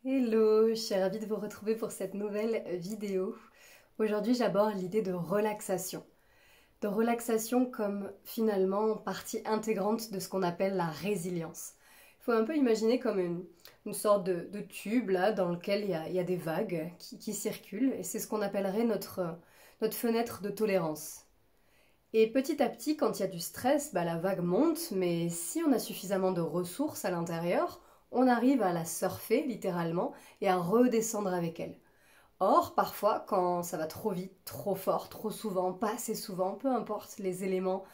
Hello, je suis ravie de vous retrouver pour cette nouvelle vidéo. Aujourd'hui, j'aborde l'idée de relaxation. De relaxation comme finalement partie intégrante de ce qu'on appelle la résilience. Il faut un peu imaginer comme une sorte de tube là dans lequel il y a des vagues qui circulent et c'est ce qu'on appellerait notre fenêtre de tolérance. Et petit à petit, quand il y a du stress, la vague monte, mais si on a suffisamment de ressources à l'intérieur, on arrive à la surfer littéralement et à redescendre avec elle. Or, parfois, quand ça va trop vite, trop fort, trop souvent, pas assez souvent, peu importe les éléments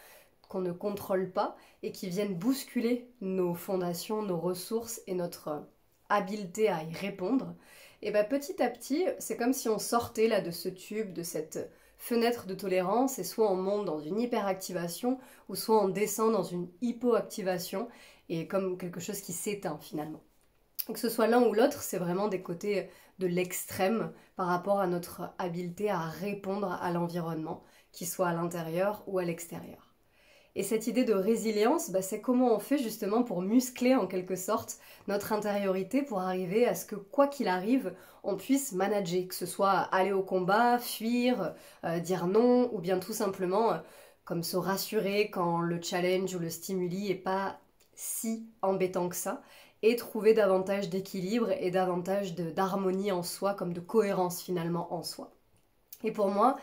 qu'on ne contrôle pas et qui viennent bousculer nos fondations, nos ressources et notre habileté à y répondre, et petit à petit, c'est comme si on sortait là de ce tube, de cette fenêtre de tolérance, et soit on monte dans une hyperactivation, ou soit on descend dans une hypoactivation, et comme quelque chose qui s'éteint finalement. Que ce soit l'un ou l'autre, c'est vraiment des côtés de l'extrême par rapport à notre habileté à répondre à l'environnement, qu'il soit à l'intérieur ou à l'extérieur. Et cette idée de résilience, c'est comment on fait justement pour muscler en quelque sorte notre intériorité pour arriver à ce que quoi qu'il arrive, on puisse manager, que ce soit aller au combat, fuir, dire non, ou bien tout simplement comme se rassurer quand le challenge ou le stimuli est pas si embêtant que ça, et trouver davantage d'équilibre et davantage d'harmonie en soi, comme de cohérence finalement en soi. Et pour moi,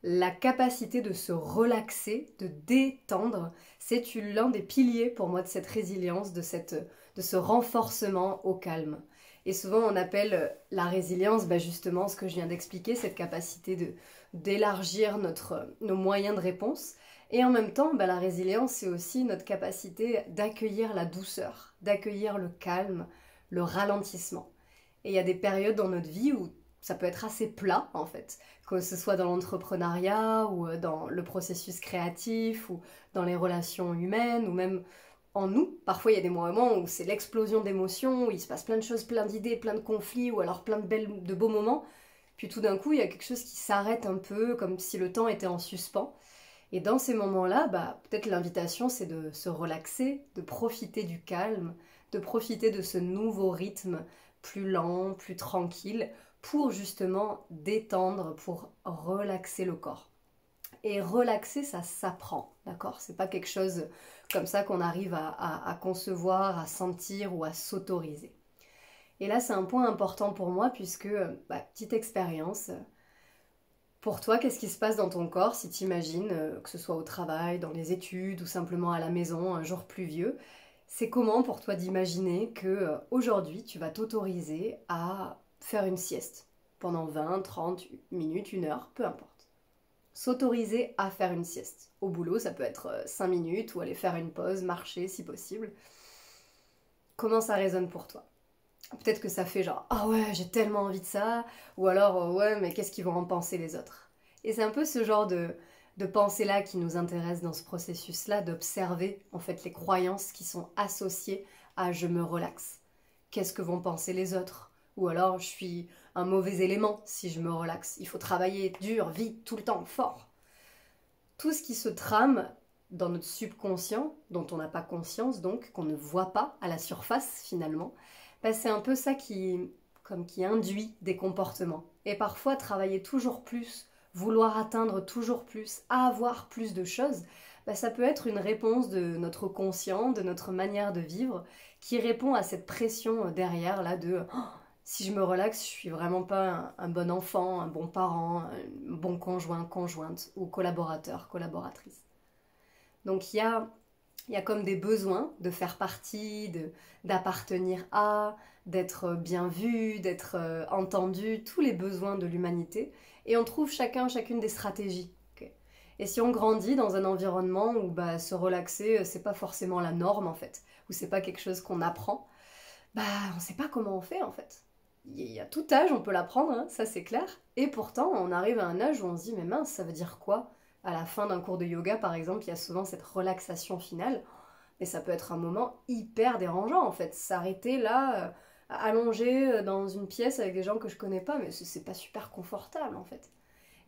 la capacité de se relaxer, de détendre, c'est l'un des piliers pour moi de cette résilience, de ce renforcement au calme. Et souvent on appelle la résilience justement ce que je viens d'expliquer, cette capacité d'élargir nos moyens de réponse. Et en même temps, la résilience, c'est aussi notre capacité d'accueillir la douceur, d'accueillir le calme, le ralentissement. Et il y a des périodes dans notre vie où ça peut être assez plat en fait, que ce soit dans l'entrepreneuriat ou dans le processus créatif ou dans les relations humaines ou même en nous. Parfois il y a des moments où c'est l'explosion d'émotions, où il se passe plein de choses, plein d'idées, plein de conflits ou alors plein de beaux moments. Puis tout d'un coup il y a quelque chose qui s'arrête un peu comme si le temps était en suspens. Et dans ces moments-là, peut-être l'invitation c'est de se relaxer, de profiter du calme, de profiter de ce nouveau rythme plus lent, plus tranquille, pour justement détendre, pour relaxer le corps. Et relaxer, ça s'apprend, d'accord? C'est pas quelque chose comme ça qu'on arrive à concevoir, à sentir ou à s'autoriser. Et là, c'est un point important pour moi puisque, petite expérience, pour toi, qu'est-ce qui se passe dans ton corps si tu imagines, que ce soit au travail, dans les études ou simplement à la maison, un jour pluvieux? C'est comment pour toi d'imaginer que aujourd'hui tu vas t'autoriser à faire une sieste pendant 20, 30 minutes, 1 heure, peu importe. S'autoriser à faire une sieste. Au boulot, ça peut être 5 minutes ou aller faire une pause, marcher si possible. Comment ça résonne pour toi? Peut-être que ça fait genre ah ouais, j'ai tellement envie de ça, ou alors ouais, mais qu'est-ce qu'ils vont en penser les autres? Et c'est un peu ce genre de pensée-là qui nous intéresse dans ce processus-là, d'observer en fait les croyances qui sont associées à je me relaxe. Qu'est-ce que vont penser les autres? Ou alors je suis un mauvais élément si je me relaxe. Il faut travailler dur, vite, tout le temps, fort. Tout ce qui se trame dans notre subconscient, dont on n'a pas conscience donc, qu'on ne voit pas à la surface finalement, c'est un peu ça qui induit des comportements. Et parfois, travailler toujours plus, vouloir atteindre toujours plus, avoir plus de choses, ça peut être une réponse de notre conscient, de notre manière de vivre, qui répond à cette pression derrière là de oh, si je me relaxe, je suis vraiment pas un bon enfant, un bon parent, un bon conjoint, conjointe ou collaborateur, collaboratrice. Donc il y a comme des besoins de faire partie, d'appartenir à, d'être bien vu, d'être entendu, tous les besoins de l'humanité. Et on trouve chacune des stratégies. Okay. Et si on grandit dans un environnement où se relaxer, c'est pas forcément la norme en fait, où c'est pas quelque chose qu'on apprend, on sait pas comment on fait en fait. Il y a tout âge, on peut l'apprendre, hein, ça c'est clair. Et pourtant, on arrive à un âge où on se dit, mais mince, ça veut dire quoi? À la fin d'un cours de yoga, par exemple, il y a souvent cette relaxation finale. Et ça peut être un moment hyper dérangeant, en fait. S'arrêter là, allongé dans une pièce avec des gens que je connais pas, mais c'est pas super confortable, en fait.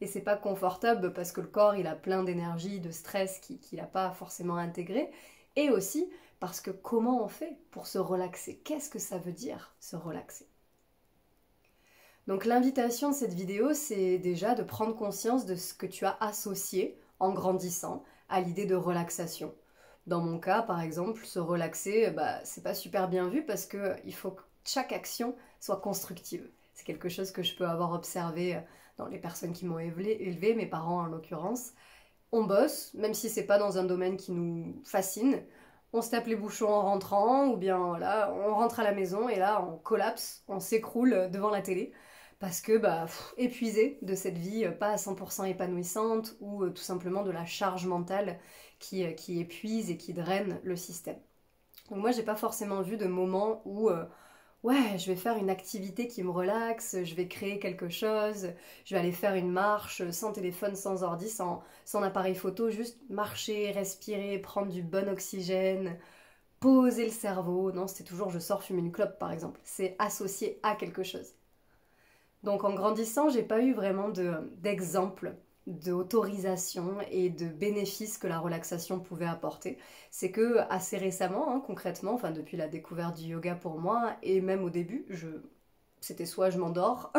Et c'est pas confortable parce que le corps, il a plein d'énergie, de stress qu'il n'a pas forcément intégré. Et aussi parce que comment on fait pour se relaxer? Qu'est-ce que ça veut dire, se relaxer? Donc l'invitation de cette vidéo, c'est déjà de prendre conscience de ce que tu as associé en grandissant à l'idée de relaxation. Dans mon cas, par exemple, se relaxer, c'est pas super bien vu parce qu'il faut que chaque action soit constructive. C'est quelque chose que je peux avoir observé dans les personnes qui m'ont élevé, mes parents en l'occurrence. On bosse, même si c'est pas dans un domaine qui nous fascine. On se tape les bouchons en rentrant, ou bien là, on rentre à la maison et là, on collapse, on s'écroule devant la télé parce que épuisé de cette vie pas à 100% épanouissante ou tout simplement de la charge mentale qui épuise et qui draine le système. Donc moi j'ai pas forcément vu de moment où ouais, je vais faire une activité qui me relaxe, je vais créer quelque chose, je vais aller faire une marche sans téléphone, sans ordi, sans appareil photo, juste marcher, respirer, prendre du bon oxygène, poser le cerveau. Non, c'était toujours je sors fumer une clope par exemple. C'est associé à quelque chose. Donc en grandissant, j'ai pas eu vraiment d'exemple d'autorisation et de bénéfices que la relaxation pouvait apporter. C'est que assez récemment, hein, concrètement, enfin depuis la découverte du yoga pour moi, et même au début, c'était soit je m'endors,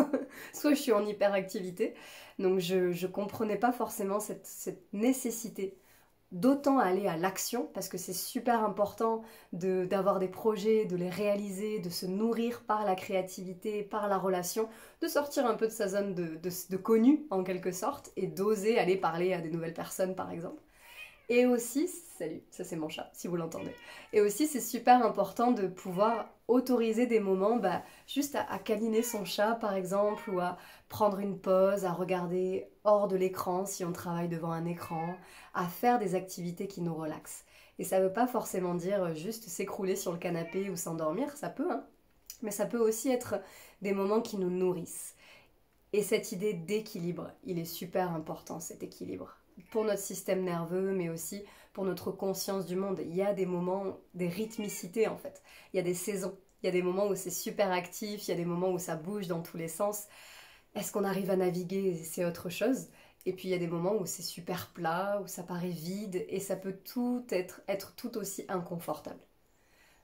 soit je suis en hyperactivité. Donc je comprenais pas forcément cette nécessité d'autant aller à l'action, parce que c'est super important d'avoir des projets, de les réaliser, de se nourrir par la créativité, par la relation, de sortir un peu de sa zone de connu en quelque sorte, et d'oser aller parler à des nouvelles personnes par exemple. Et aussi, salut, ça c'est mon chat, si vous l'entendez. Et aussi, c'est super important de pouvoir autoriser des moments juste à câliner son chat par exemple, ou à prendre une pause, à regarder hors de l'écran si on travaille devant un écran, à faire des activités qui nous relaxent. Et ça ne veut pas forcément dire juste s'écrouler sur le canapé ou s'endormir, ça peut, hein. Mais ça peut aussi être des moments qui nous nourrissent. Et cette idée d'équilibre, il est super important cet équilibre. Pour notre système nerveux, mais aussi pour notre conscience du monde. Il y a des moments, des rythmicités en fait. Il y a des saisons. Il y a des moments où c'est super actif, il y a des moments où ça bouge dans tous les sens. Est-ce qu'on arrive à naviguer? C'est autre chose. Et puis il y a des moments où c'est super plat, où ça paraît vide, et ça peut tout être tout aussi inconfortable.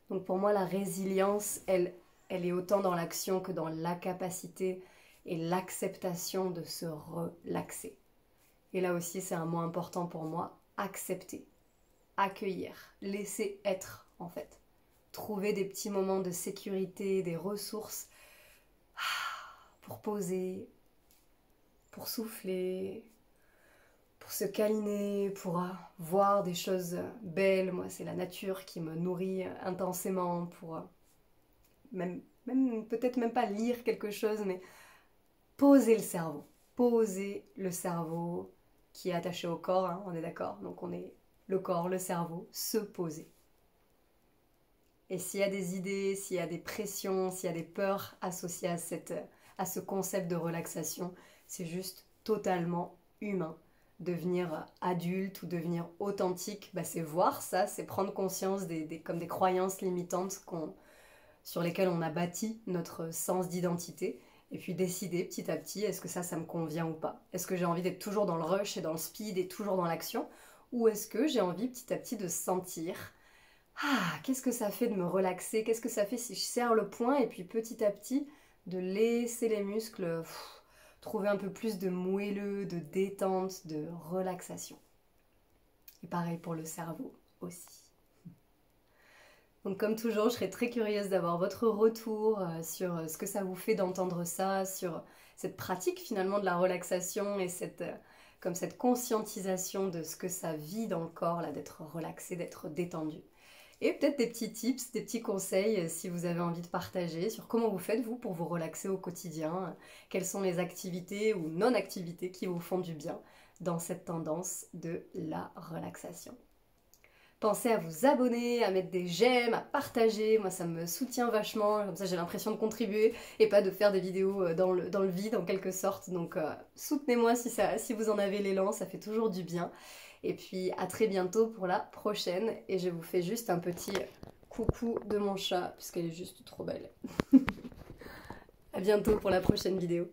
Donc pour moi, la résilience, elle est autant dans l'action que dans la capacité et l'acceptation de se relaxer. Et là aussi, c'est un mot important pour moi, accepter, accueillir, laisser être en fait. Trouver des petits moments de sécurité, des ressources pour poser, pour souffler, pour se câliner, pour voir des choses belles. Moi, c'est la nature qui me nourrit intensément, pour même peut-être même pas lire quelque chose, mais poser le cerveau. Poser le cerveau qui est attaché au corps, hein, on est d'accord. Donc on est le corps, le cerveau, se poser. Et s'il y a des idées, s'il y a des pressions, s'il y a des peurs associées à ce concept de relaxation, c'est juste totalement humain. Devenir adulte ou devenir authentique, c'est voir ça, c'est prendre conscience comme des croyances limitantes sur lesquelles on a bâti notre sens d'identité. Et puis décider petit à petit, est-ce que ça me convient ou pas? Est-ce que j'ai envie d'être toujours dans le rush et dans le speed et toujours dans l'action? Ou est-ce que j'ai envie petit à petit de sentir, qu'est-ce que ça fait de me relaxer? Qu'est-ce que ça fait si je serre le poing? Et puis petit à petit, de laisser les muscles trouver un peu plus de moelleux, de détente, de relaxation. Et pareil pour le cerveau aussi. Donc comme toujours, je serais très curieuse d'avoir votre retour sur ce que ça vous fait d'entendre ça, sur cette pratique finalement de la relaxation et cette conscientisation de ce que ça vit dans le corps, là, d'être relaxé, d'être détendu. Et peut-être des petits tips, des petits conseils si vous avez envie de partager sur comment vous faites vous pour vous relaxer au quotidien, quelles sont les activités ou non-activités qui vous font du bien dans cette tendance de la relaxation. Pensez à vous abonner, à mettre des j'aime, à partager, moi ça me soutient vachement, comme ça j'ai l'impression de contribuer et pas de faire des vidéos dans le vide en quelque sorte. Donc soutenez-moi si vous en avez l'élan, ça fait toujours du bien. Et puis à très bientôt pour la prochaine, et je vous fais juste un petit coucou de mon chat, puisqu'elle est juste trop belle. À bientôt pour la prochaine vidéo.